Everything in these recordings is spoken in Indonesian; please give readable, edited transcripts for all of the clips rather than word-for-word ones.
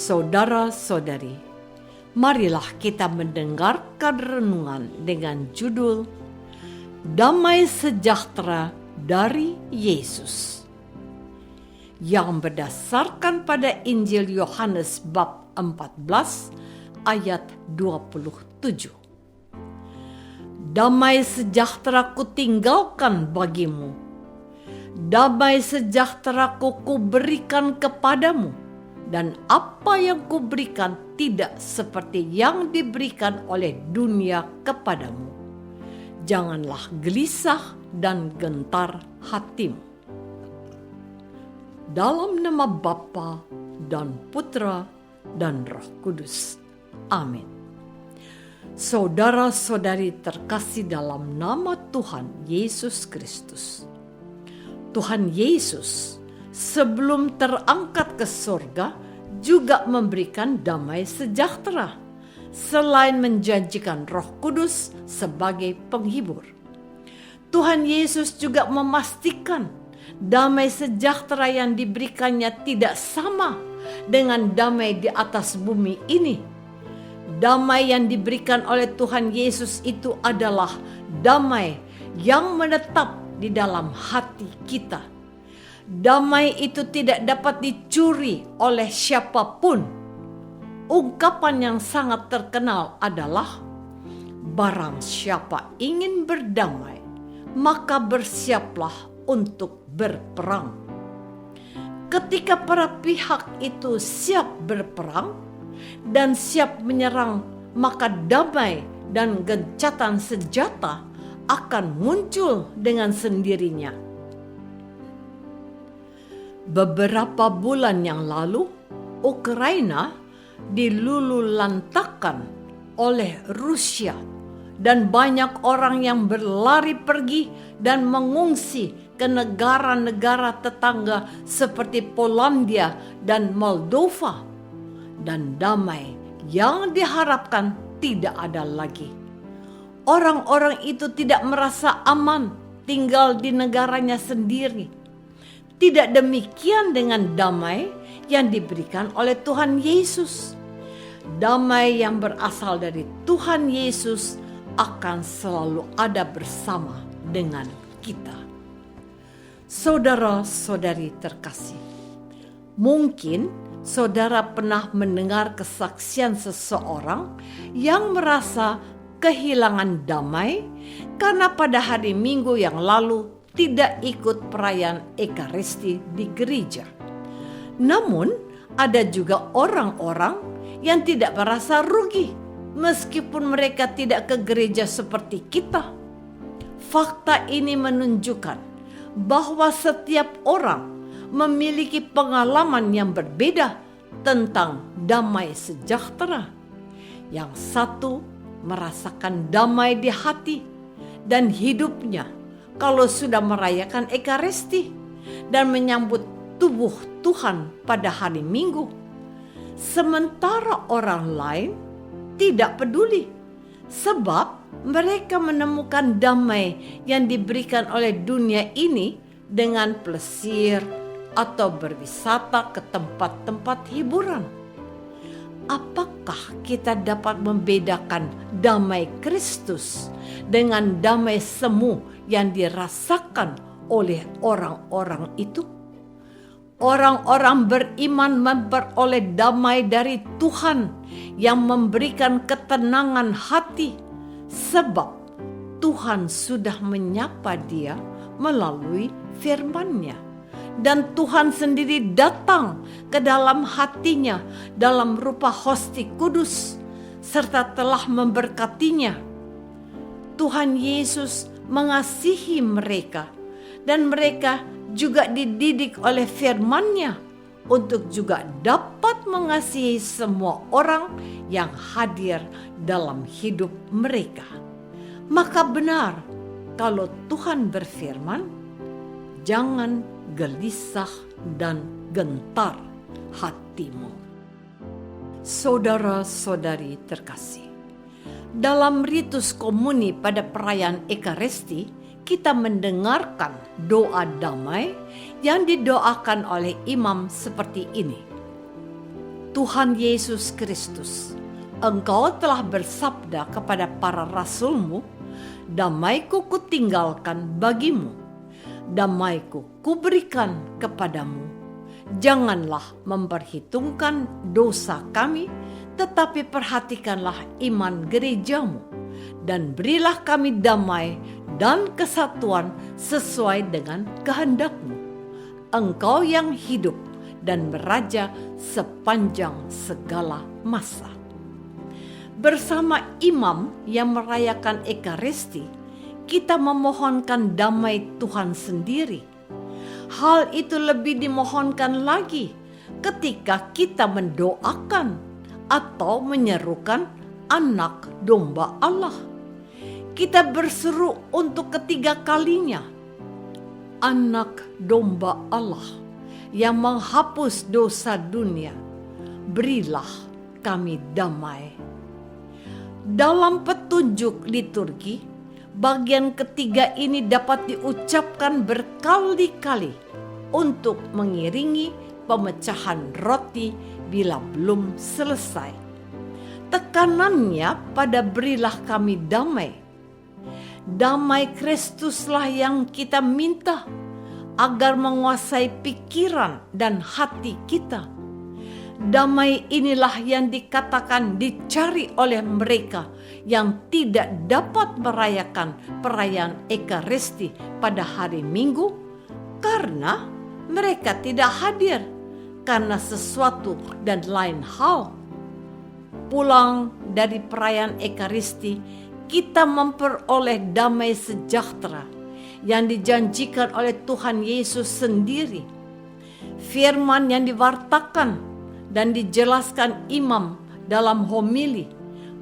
Saudara-saudari, marilah kita mendengarkan renungan dengan judul Damai Sejahtera dari Yesus, yang berdasarkan pada Injil Yohanes bab 14 ayat 27. Damai sejahtera kutinggalkan bagimu, damai sejahtera kuberikan kepadamu, dan apa yang kuberikan tidak seperti yang diberikan oleh dunia kepadamu. Janganlah gelisah dan gentar hatimu. Dalam nama Bapa dan Putra dan Roh Kudus. Amin. Saudara-saudari terkasih dalam nama Tuhan Yesus Kristus. Tuhan Yesus sebelum terangkat ke surga juga memberikan damai sejahtera, selain menjanjikan Roh Kudus sebagai penghibur. Tuhan Yesus juga memastikan damai sejahtera yang diberikannya tidak sama dengan damai di atas bumi ini. Damai yang diberikan oleh Tuhan Yesus itu adalah damai yang menetap di dalam hati kita. Damai itu tidak dapat dicuri oleh siapapun. Ungkapan yang sangat terkenal adalah, barang siapa ingin berdamai, maka bersiaplah untuk berperang. Ketika para pihak itu siap berperang dan siap menyerang, maka damai dan gencatan senjata akan muncul dengan sendirinya. Beberapa bulan yang lalu, Ukraina dilululantakkan oleh Rusia dan banyak orang yang berlari pergi dan mengungsi ke negara-negara tetangga seperti Polandia dan Moldova. Dan damai yang diharapkan tidak ada lagi. Orang-orang itu tidak merasa aman tinggal di negaranya sendiri. Tidak demikian dengan damai yang diberikan oleh Tuhan Yesus. Damai yang berasal dari Tuhan Yesus akan selalu ada bersama dengan kita. Saudara-saudari terkasih, mungkin saudara pernah mendengar kesaksian seseorang yang merasa kehilangan damai karena pada hari Minggu yang lalu tidak ikut perayaan Ekaristi di gereja. Namun, ada juga orang-orang yang tidak merasa rugi meskipun mereka tidak ke gereja seperti kita. Fakta ini menunjukkan bahwa setiap orang memiliki pengalaman yang berbeda tentang damai sejahtera. Yang satu merasakan damai di hati dan hidupnya kalau sudah merayakan Ekaristi dan menyambut tubuh Tuhan pada hari Minggu. Sementara orang lain tidak peduli, sebab mereka menemukan damai yang diberikan oleh dunia ini dengan plesir atau berwisata ke tempat-tempat hiburan. Apakah kita dapat membedakan damai Kristus dengan damai semu yang dirasakan oleh orang-orang itu? Orang-orang beriman memperoleh damai dari Tuhan yang memberikan ketenangan hati, sebab Tuhan sudah menyapa dia melalui firman-Nya. Dan Tuhan sendiri datang ke dalam hatinya dalam rupa Hosti Kudus, serta telah memberkatinya. Tuhan Yesus mengasihi mereka, dan mereka juga dididik oleh firman-Nya untuk juga dapat mengasihi semua orang yang hadir dalam hidup mereka. Maka benar, kalau Tuhan berfirman, jangan gelisah dan gentar hatimu. Saudara-saudari terkasih, dalam ritus komuni pada perayaan Ekaristi, kita mendengarkan doa damai yang didoakan oleh imam seperti ini. Tuhan Yesus Kristus, Engkau telah bersabda kepada para rasul-Mu, damai-Ku kutinggalkan bagimu, damai-Ku kuberikan kepadamu. Janganlah memperhitungkan dosa kami, tetapi perhatikanlah iman gerejamu, dan berilah kami damai dan kesatuan sesuai dengan kehendak-Mu. Engkau yang hidup dan beraja sepanjang segala masa. Bersama imam yang merayakan Ekaristi, kita memohonkan damai Tuhan sendiri. Hal itu lebih dimohonkan lagi ketika kita mendoakan atau menyerukan anak domba Allah. Kita berseru untuk ketiga kalinya, anak domba Allah yang menghapus dosa dunia, berilah kami damai. Dalam petunjuk liturgi, bagian ketiga ini dapat diucapkan berkali-kali untuk mengiringi pemecahan roti bila belum selesai. Tekanannya pada berilah kami damai. Damai Kristuslah yang kita minta agar menguasai pikiran dan hati kita. Damai inilah yang dikatakan dicari oleh mereka yang tidak dapat merayakan perayaan Ekaristi pada hari Minggu karena mereka tidak hadir karena sesuatu dan lain hal. Pulang dari perayaan Ekaristi, kita memperoleh damai sejahtera yang dijanjikan oleh Tuhan Yesus sendiri. Firman yang diwartakan dan dijelaskan imam dalam homili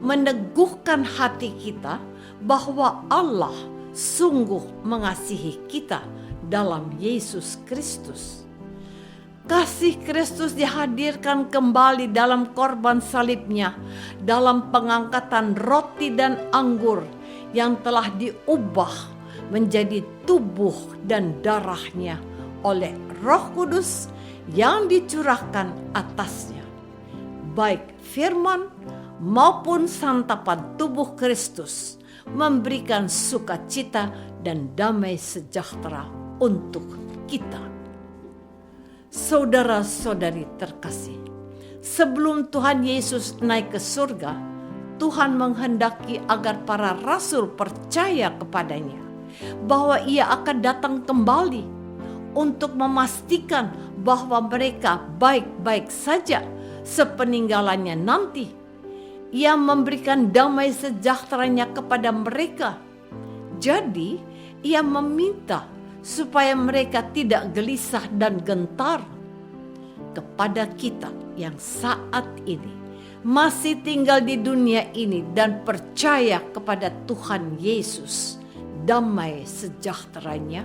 meneguhkan hati kita bahwa Allah sungguh mengasihi kita dalam Yesus Kristus. Kasih Kristus dihadirkan kembali dalam korban salibnya, dalam pengangkatan roti dan anggur yang telah diubah menjadi tubuh dan darahnya oleh Roh Kudus yang dicurahkan atasnya. Baik firman maupun santapan tubuh Kristus memberikan sukacita dan damai sejahtera untuk kita. Saudara-saudari terkasih, sebelum Tuhan Yesus naik ke surga, Tuhan menghendaki agar para rasul percaya kepadanya bahwa Ia akan datang kembali untuk memastikan bahwa mereka baik-baik saja sepeninggalannya nanti. Ia memberikan damai sejahteranya kepada mereka. Jadi, Ia meminta supaya mereka tidak gelisah dan gentar. Kepada kita yang saat ini masih tinggal di dunia ini dan percaya kepada Tuhan Yesus, damai sejahteranya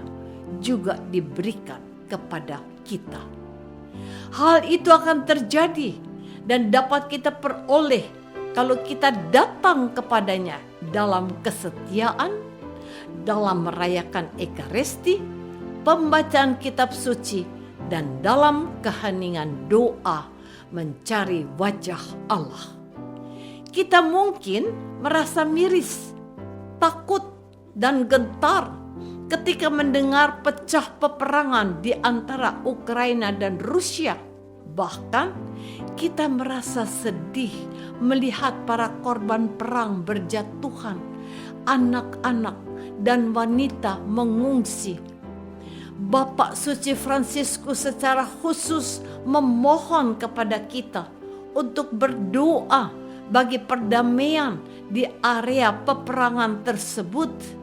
juga diberikan kepada kita. Hal itu akan terjadi dan dapat kita peroleh kalau kita datang kepadanya dalam kesetiaan, dalam merayakan Ekaristi, pembacaan kitab suci, dan dalam keheningan doa mencari wajah Allah. Kita mungkin merasa miris, takut, dan gentar ketika mendengar pecah peperangan di antara Ukraina dan Rusia. Bahkan kita merasa sedih melihat para korban perang berjatuhan, anak-anak dan wanita mengungsi. Bapak Suci Fransiskus secara khusus memohon kepada kita untuk berdoa bagi perdamaian di area peperangan tersebut.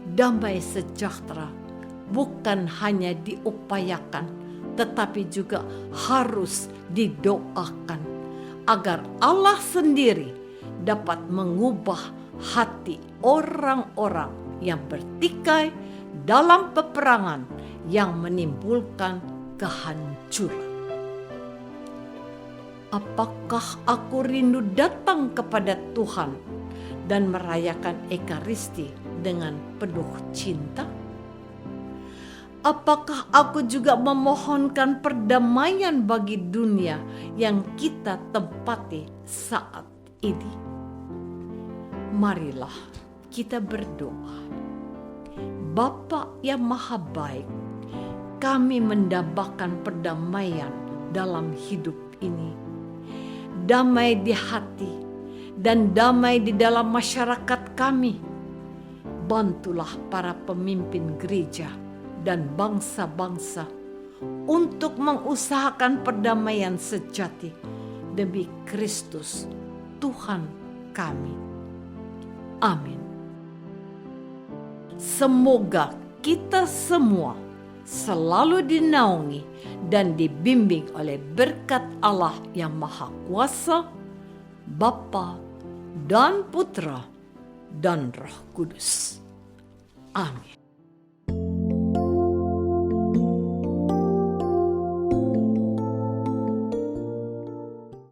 Damai sejahtera bukan hanya diupayakan, tetapi juga harus didoakan agar Allah sendiri dapat mengubah hati orang-orang yang bertikai dalam peperangan yang menimbulkan kehancuran. Apakah aku rindu datang kepada Tuhan dan merayakan Ekaristi dengan penuh cinta? Apakah aku juga memohonkan perdamaian bagi dunia yang kita tempati saat ini? Marilah kita berdoa. Bapa yang Maha Baik, kami mendambakan perdamaian dalam hidup ini. Damai di hati dan damai di dalam masyarakat kami. Bantulah para pemimpin gereja dan bangsa-bangsa untuk mengusahakan perdamaian sejati demi Kristus Tuhan kami. Amin. Semoga kita semua selalu dinaungi dan dibimbing oleh berkat Allah yang Maha Kuasa, Bapa dan Putra dan Roh Kudus. Amin.